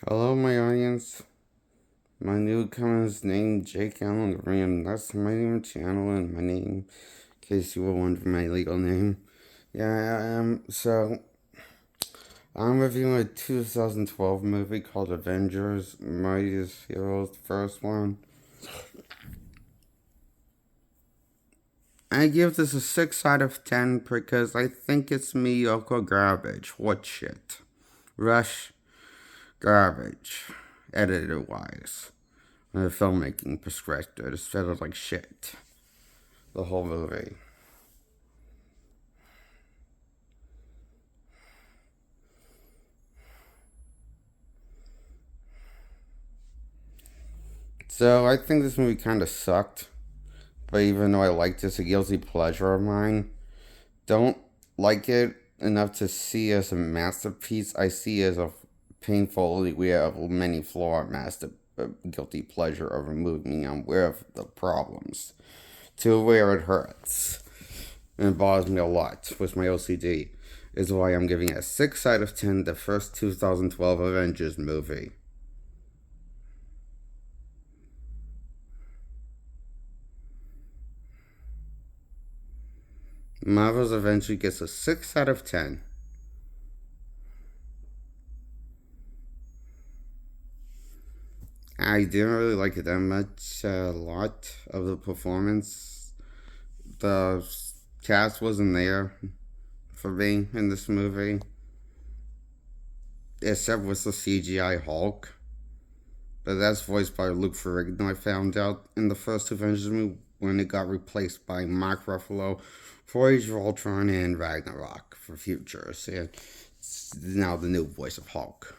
Hello, my audience. My newcomer's named Jake Allen Graham. That's my name channel and my name, in case you were wondering my legal name. Yeah, I am. So, I'm reviewing a 2012 movie called Avengers, Mightiest Heroes, the first one. I give this a 6 out of 10 because I think it's mediocre garbage. What shit? Rush garbage, edited wise. And a filmmaking perspective, it's felt like shit. The whole movie. So I think this movie kind of sucked, but even though I liked it, it's a guilty pleasure of mine. Don't like it enough to see it as a masterpiece. I see it as a painful, we have many flawed guilty pleasure of a movie. I'm aware of the problems, to where it hurts. And it bothers me a lot with my OCD. Is why I'm giving it a 6 out of 10, the first 2012 Avengers movie. Marvel's Avengers gets a 6 out of 10. I didn't really like it that much. A lot of the performance, the cast wasn't there for me in this movie, except with the CGI Hulk. But that's voiced by Luke Ferrigno. I found out in the first Avengers movie when it got replaced by Mark Ruffalo for Age of Ultron and Ragnarok for Futures. And it's now the new voice of Hulk.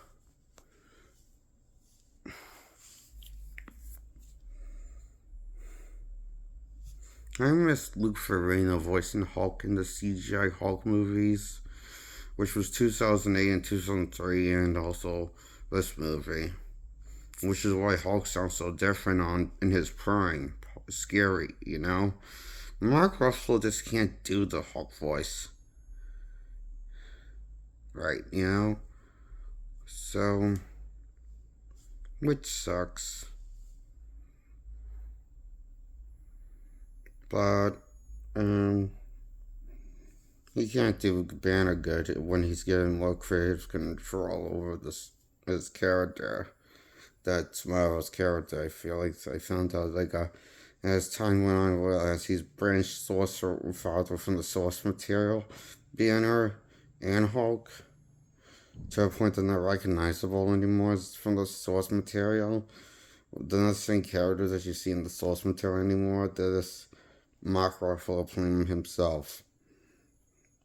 I miss Luke Ferrigno voicing Hulk in the CGI Hulk movies, which was 2008 and 2003, and also this movie, which is why Hulk sounds so different on in his prime. Scary, you know. Mark Ruffalo just can't do the Hulk voice, right? You know, so which sucks, but um. He can't do Banner good when he's getting more creative control over his character. That's Marvel's character. I feel like I found out as time went on, as he's branched sorcerer farther from the source material, Banner and Hulk, to a point they're not recognizable anymore from the source material. They're not the same characters that you see in the source material anymore. They're just Mark Ruffalo playing himself.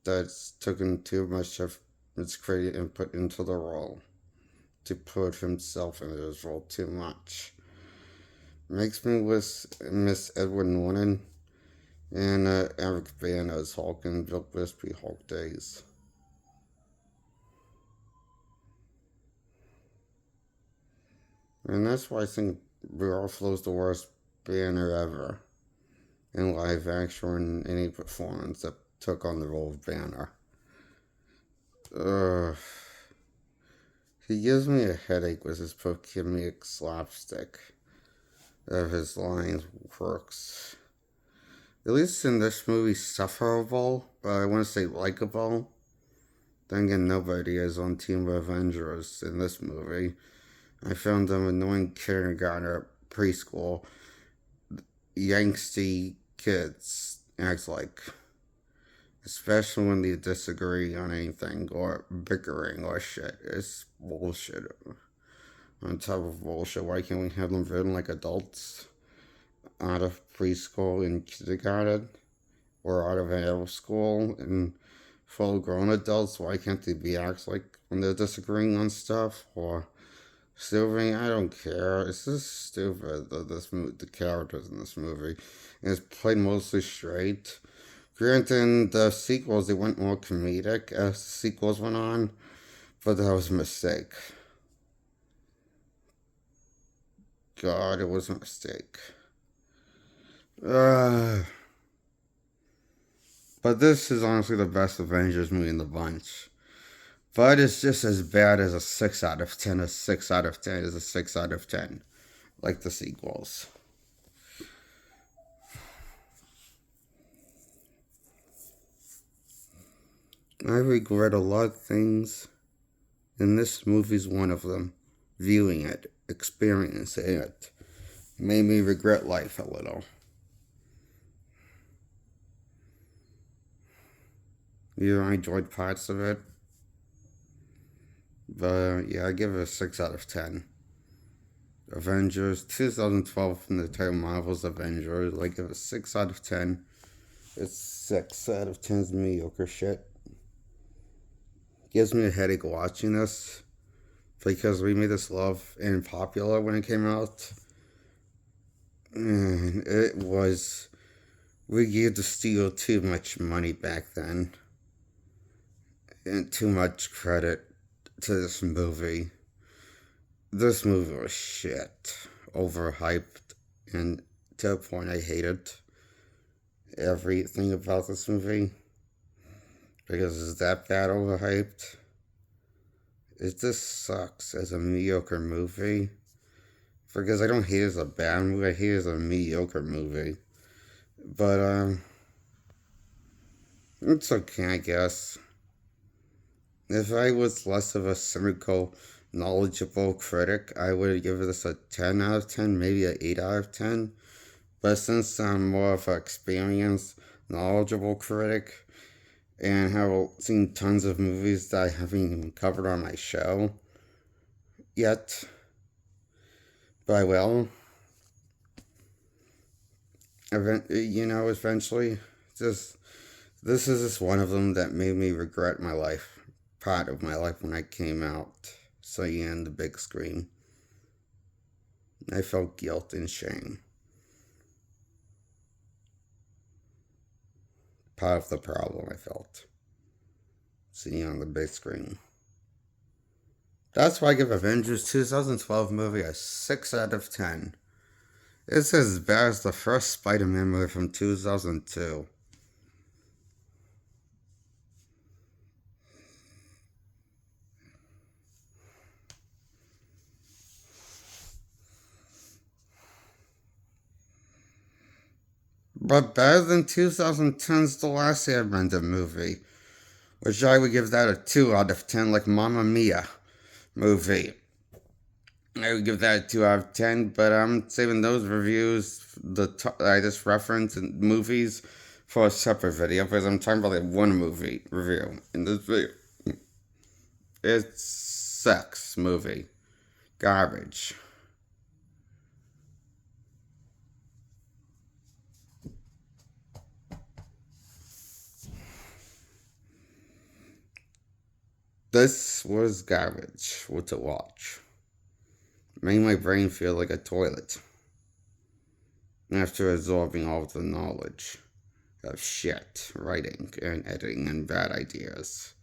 That's taken too much of its creative input into the role to put himself into his role too much. Makes me miss Edward Norton and Eric Bana as Hulk and Bill Crispy Hulk days. And that's why I think Ruffalo's the worst Banner ever in live action or in any performance that took on the role of Banner. Ugh. He gives me a headache with his comedic slapstick of his lines works. At least in this movie, sufferable, but I want to say likable. Then again, nobody is on Team Avengers in this movie. I found them annoying kindergarten preschool, yangsty kids act like, especially when they disagree on anything or bickering or shit. It's bullshit. On top of bullshit, why can't we have them written like adults out of preschool and kindergarten or out of middle school and full grown adults? Why can't they be act like when they're disagreeing on stuff or stupid? I don't care. It's just stupid. The characters in this movie, and it's played mostly straight. Granted, the sequels they went more comedic as the sequels went on, but that was a mistake. God, it was a mistake. Uh, but this is honestly the best Avengers movie in the bunch. But it's just as bad as a 6 out of 10. A 6 out of 10 is a 6 out of 10. Like the sequels. I regret a lot of things, and this movie's one of them. Viewing it, experiencing it, made me regret life a little. You know, I enjoyed parts of it, but yeah, I give it a 6 out of 10. Avengers 2012 from the title Marvel's Avengers. I give it a 6 out of 10. It's 6 out of 10's mediocre shit. Gives me a headache watching this because we made this love and popular when it came out. And it was. We gave the studio too much money back then. And too much credit to this movie. This movie was shit. Overhyped. And to a point I hated everything about this movie. Because it's that bad overhyped. It just sucks as a mediocre movie. Because I don't hate it as a bad movie, I hate it as a mediocre movie. But, it's okay, I guess. If I was less of a cynical, knowledgeable critic, I would give this a 10 out of 10, maybe an 8 out of 10. But since I'm more of an experienced, knowledgeable critic, and have seen tons of movies that I haven't even covered on my show yet, but I will. Eventually, this is just one of them that made me regret my life, part of my life when I came out, seeing on the big screen. I felt guilt and shame. Part of the problem I felt seeing on the big screen. That's why I give Avengers 2012 movie a 6 out of 10. It's as bad as the first Spider-Man movie from 2002. But better than 2010's The Last Airbender movie, which I would give that a 2 out of 10, like Mamma Mia movie. I would give that a 2 out of 10, but I'm saving those reviews, I just referenced in movies, for a separate video, because I'm talking about like one movie review in this video. It's sex movie. Garbage. This was garbage to watch. Made my brain feel like a toilet after absorbing all the knowledge of shit, writing and editing and bad ideas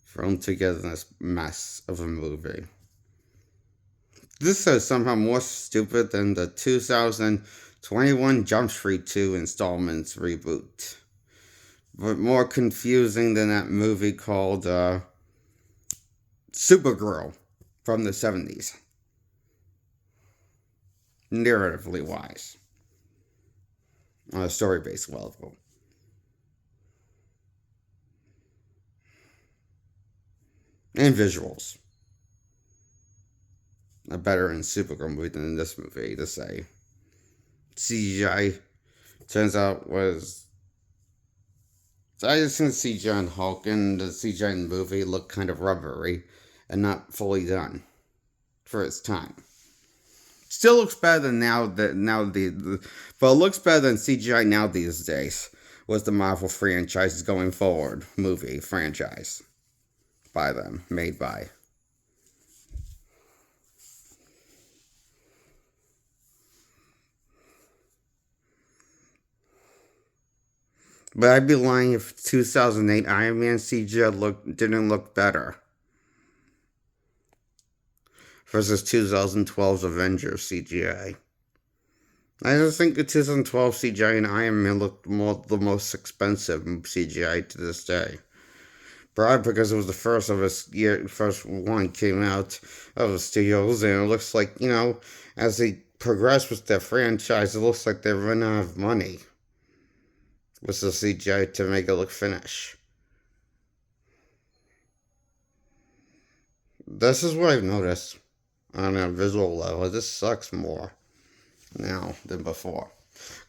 thrown together in this mess of a movie. This is somehow more stupid than the 2021 Jump Street 2 installments reboot, but more confusing than that movie called Supergirl from the 70s. Narratively wise. On a story-based level. And visuals. A better in Supergirl movie than in this movie, to say. CGI turns out was... I just think the CGI in Hulk and the CGI in the movie looked kind of rubbery and not fully done for its time. Still looks better than but it looks better than CGI now these days with the Marvel franchise going forward movie franchise by them, made by. But I'd be lying if 2008 Iron Man CGI didn't look better versus 2012's Avengers CGI. I just think the 2012 CGI in Iron Man looked the most expensive CGI to this day. Probably because it was the first of its year, first one came out of the studios, and it looks like, as they progress with their franchise, it looks like they're running out of money with the CGI to make it look finished. This is what I've noticed on a visual level. This sucks more now than before.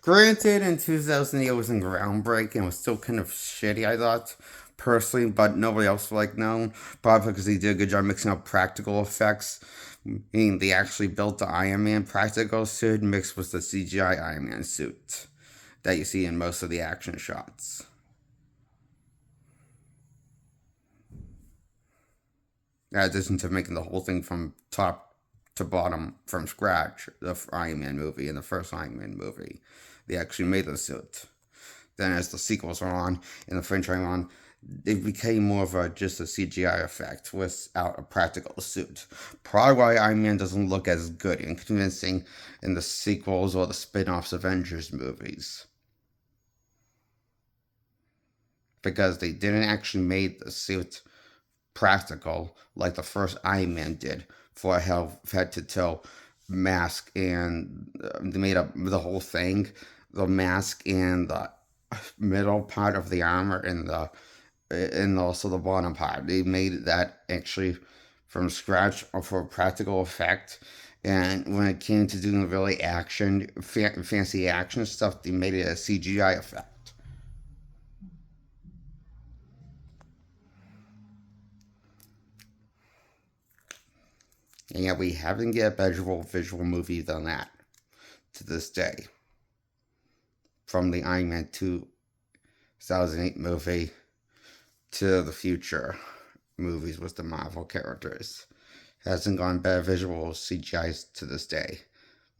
Granted, in 2008 it wasn't groundbreaking. It was still kind of shitty, I thought, personally, but nobody else like known. Probably because they did a good job mixing up practical effects. Meaning they actually built the Iron Man practical suit mixed with the CGI Iron Man suit that you see in most of the action shots. In addition to making the whole thing from top to bottom from scratch, the Iron Man movie and the first Iron Man movie, they actually made the suit. Then, as the sequels are on and the franchise on, it became more of just a CGI effect without a practical suit. Probably why Iron Man doesn't look as good and convincing in the sequels or the spin offs Avengers movies. Because they didn't actually make the suit practical like the first Iron Man did for a head to toe mask, and they made up the whole thing, the mask and the middle part of the armor and also the bottom part. They made that actually from scratch for practical effect. And when it came to doing really fancy action stuff, they made it a CGI effect. And yet we haven't get a better visual movie than that to this day. From the Iron Man 2008 movie to the future movies with the Marvel characters. Hasn't gone better visual CGI to this day,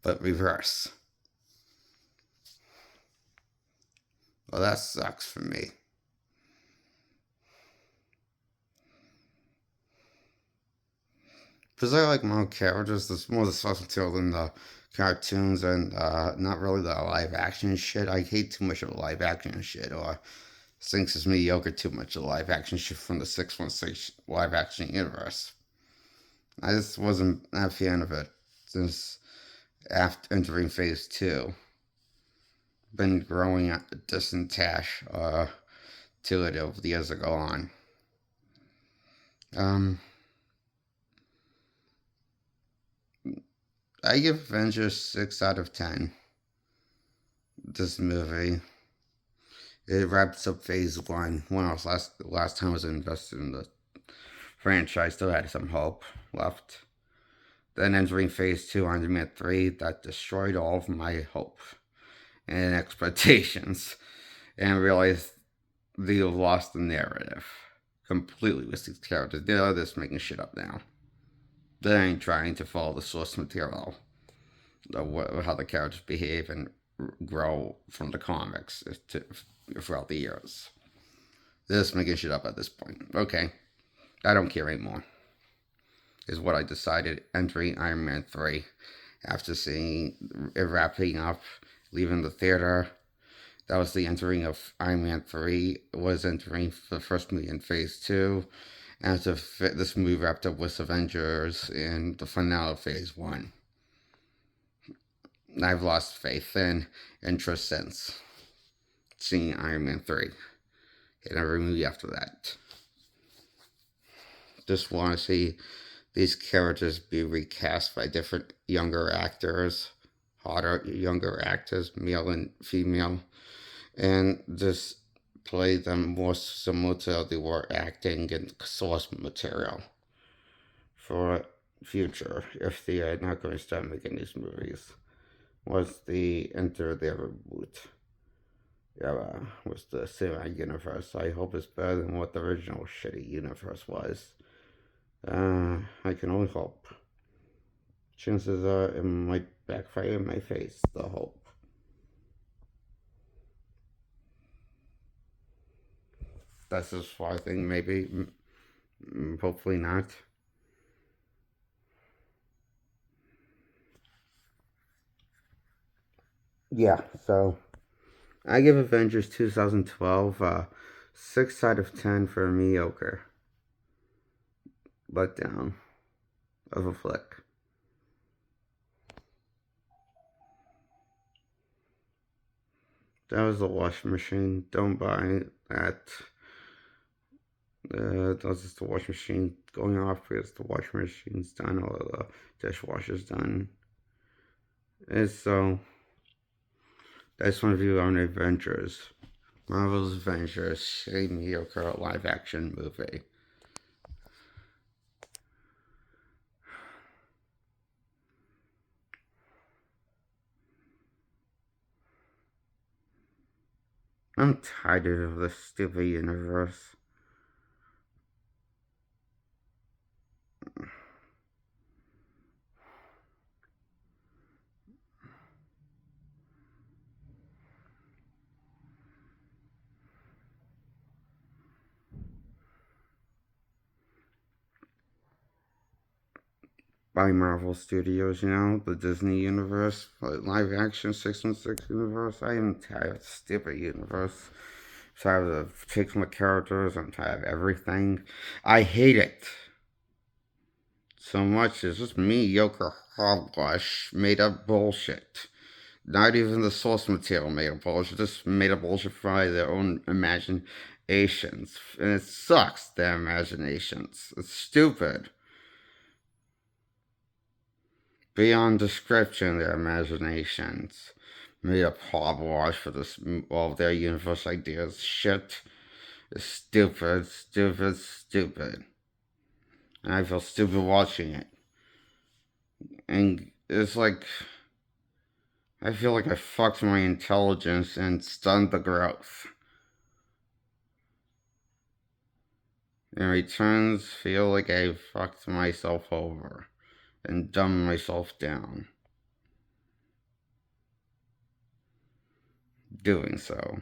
but reverse. Well, that sucks for me. Because I like Marvel characters, there's more the source material than the cartoons and not really the live action shit. I hate too much of the live action shit, or thinks it's mediocre too much of the live action shit from the 616 live action universe. I just wasn't a fan of it since after entering phase two. Been growing a distant tash to it over the years that go on. Um, I give Avengers 6 out of 10. This movie. It wraps up phase one. When I was last time I was invested in the franchise, still had some hope left. Then entering phase two on Iron 3, that destroyed all of my hope and expectations, and realized they lost the narrative completely with these characters. They're just making shit up now. They ain't trying to follow the source material, how the characters behave and grow from the comics throughout the years. They're just making shit up at this point. Okay, I don't care anymore. Is what I decided entering Iron Man 3 after seeing it wrapping up, leaving the theater. That was the entering of Iron Man 3. It was entering the first movie in phase 2. And this movie wrapped up with Avengers in the finale of phase 1. I've lost faith and interest since seeing Iron Man 3 and every movie after that. Just want to see these characters be recast by different younger actors, hotter younger actors, male and female, and just play them more similar to how they were acting and source material for future if they are not going to start making these movies. Was the enter their reboot? Yeah, was the cinematic universe. I hope it's better than what the original shitty universe was. I can only hope. Chances are it might backfire in my face, the hope. That's just why I think maybe, hopefully not. Yeah, so I give Avengers 2012 6 out of 10 for a mediocre letdown of a flick. That was the washing machine. Don't buy that. That's just the washing machine going off because the washing machine's done, or the dishwasher's done. It's so. That's my view on Avengers. Marvel's Avengers, a mediocre live action movie. I'm tired of this stupid universe. By Marvel Studios, the Disney universe, live action 616 universe. I am tired of the stupid universe. I'm tired of fictional characters. I'm tired of everything. I hate it so much. It's just mediocre hogwash, made up bullshit. Not even the source material made up bullshit. Just made up bullshit by their own imaginations. And it sucks, their imaginations. It's stupid. Beyond description, their imaginations. Made up hogwash for this, all of their universe ideas. Shit. It's stupid, stupid, stupid. And I feel stupid watching it. And it's like, I feel like I fucked my intelligence and stunned the growth. In returns, feel like I fucked myself over and dumbed myself down. Doing so,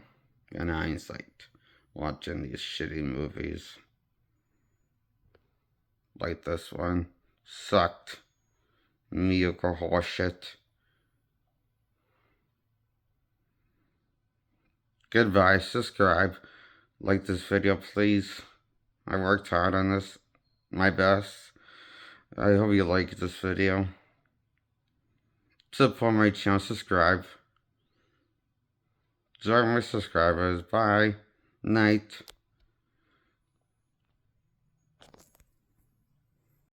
in hindsight, watching these shitty movies like this one sucked. Mediocre horseshit. Goodbye, subscribe, like this video please. I worked hard on this, my best. I hope you like this video. Support my channel, subscribe. Join my subscribers. Bye. Night.